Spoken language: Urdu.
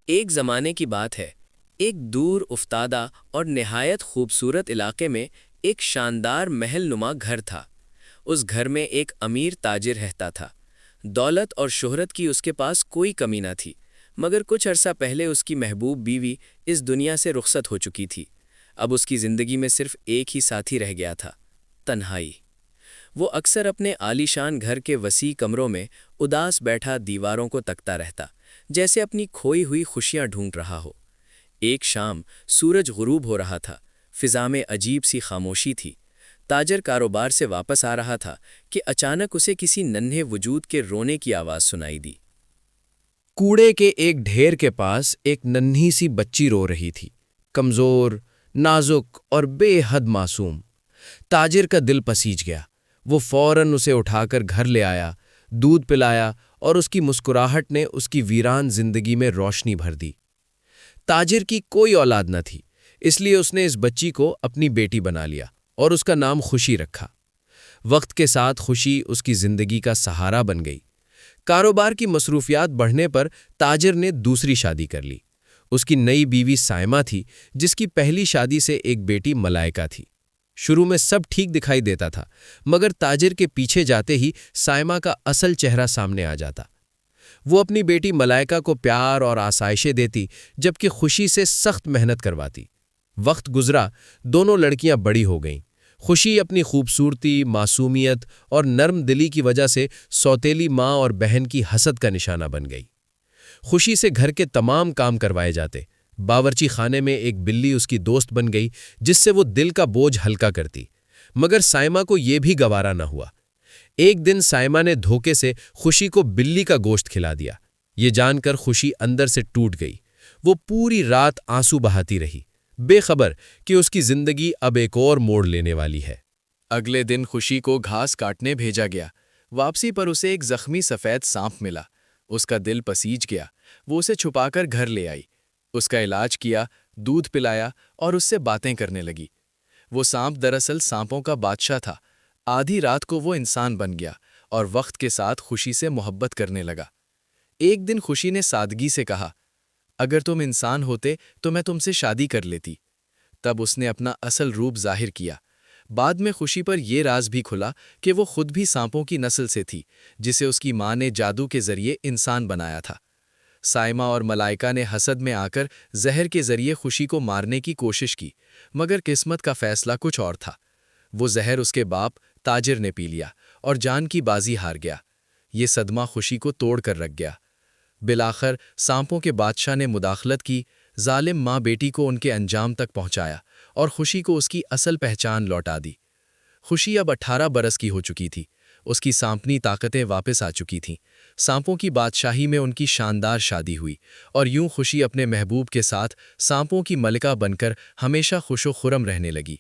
ایک زمانے کی بات ہے، ایک دور افتادہ اور نہایت خوبصورت علاقے میں ایک شاندار محل نما گھر تھا۔ اس گھر میں ایک امیر تاجر رہتا تھا۔ دولت اور شہرت کی اس کے پاس کوئی کمی نہ تھی، مگر کچھ عرصہ پہلے اس کی محبوب بیوی اس دنیا سے رخصت ہو چکی تھی۔ اب اس کی زندگی میں صرف ایک ہی ساتھی رہ گیا تھا: تنہائی۔ وہ اکثر اپنے عالیشان گھر کے وسیع کمروں میں اداس بیٹھا دیواروں کو تکتا رہتا، جیسے اپنی کھوئی ہوئی خوشیاں ڈھونڈ رہا ہو۔ ایک شام سورج غروب ہو رہا تھا، فضا میں عجیب سی خاموشی تھی۔ تاجر کاروبار سے واپس آ رہا تھا کہ اچانک اسے کسی ننھے وجود کے رونے کی آواز سنائی دی۔ کوڑے کے ایک ڈھیر کے پاس ایک ننھی سی بچی رو رہی تھی، کمزور، نازک اور بے حد معصوم۔ تاجر کا دل پسیج گیا۔ وہ فوراً اسے اٹھا کر گھر لے آیا، دودھ پلایا اور اس کی مسکراہٹ نے اس کی ویران زندگی میں روشنی بھر دی۔ تاجر کی کوئی اولاد نہ تھی، اس لیے اس نے اس بچی کو اپنی بیٹی بنا لیا اور اس کا نام خوشی رکھا۔ وقت کے ساتھ خوشی اس کی زندگی کا سہارا بن گئی۔ کاروبار کی مصروفیات بڑھنے پر تاجر نے دوسری شادی کر لی۔ اس کی نئی بیوی سائمہ تھی، جس کی پہلی شادی سے ایک بیٹی ملائکہ تھی۔ شروع میں سب ٹھیک دکھائی دیتا تھا، مگر تاجر کے پیچھے جاتے ہی سائمہ کا اصل چہرہ سامنے آ جاتا۔ وہ اپنی بیٹی ملائکہ کو پیار اور آسائشیں دیتی، جبکہ خوشی سے سخت محنت کرواتی۔ وقت گزرا، دونوں لڑکیاں بڑی ہو گئیں۔ خوشی اپنی خوبصورتی، معصومیت اور نرم دلی کی وجہ سے سوتیلی ماں اور بہن کی حسد کا نشانہ بن گئی۔ خوشی سے گھر کے تمام کام کروائے جاتے۔ باورچی خانے میں ایک بلی اس کی دوست بن گئی، جس سے وہ دل کا بوجھ ہلکا کرتی۔ مگر سائمہ کو یہ بھی گوارا نہ ہوا۔ ایک دن سائمہ نے دھوکے سے خوشی کو بلی کا گوشت کھلا دیا۔ یہ جان کر خوشی اندر سے ٹوٹ گئی۔ وہ پوری رات آنسو بہاتی رہی، بے خبر کہ اس کی زندگی اب ایک اور موڑ لینے والی ہے۔ اگلے دن خوشی کو گھاس کاٹنے بھیجا گیا۔ واپسی پر اسے ایک زخمی سفید سانپ ملا۔ اس کا دل پسیج گیا۔ وہ اسے چھپا کر گھر لے آئی، اس کا علاج کیا، دودھ پلایا اور اس سے باتیں کرنے لگی۔ وہ سانپ دراصل سانپوں کا بادشاہ تھا۔ آدھی رات کو وہ انسان بن گیا اور وقت کے ساتھ خوشی سے محبت کرنے لگا۔ ایک دن خوشی نے سادگی سے کہا، اگر تم انسان ہوتے تو میں تم سے شادی کر لیتی۔ تب اس نے اپنا اصل روپ ظاہر کیا۔ بعد میں خوشی پر یہ راز بھی کھلا کہ وہ خود بھی سانپوں کی نسل سے تھی، جسے اس کی ماں نے جادو کے ذریعے انسان بنایا تھا۔ سائمہ اور ملائکہ نے حسد میں آ کر زہر کے ذریعے خوشی کو مارنے کی کوشش کی، مگر قسمت کا فیصلہ کچھ اور تھا۔ وہ زہر اس کے باپ تاجر نے پی لیا اور جان کی بازی ہار گیا۔ یہ صدمہ خوشی کو توڑ کر رکھ گیا۔ بالآخر سانپوں کے بادشاہ نے مداخلت کی، ظالم ماں بیٹی کو ان کے انجام تک پہنچایا اور خوشی کو اس کی اصل پہچان لوٹا دی۔ خوشی اب 18 برس کی ہو چکی تھی۔ اس کی سانپنی طاقتیں واپس آ چکی تھیں۔ سانپوں کی بادشاہی میں ان کی شاندار شادی ہوئی، اور یوں خوشی اپنے محبوب کے ساتھ سانپوں کی ملکہ بن کر ہمیشہ خوش و خرم رہنے لگی۔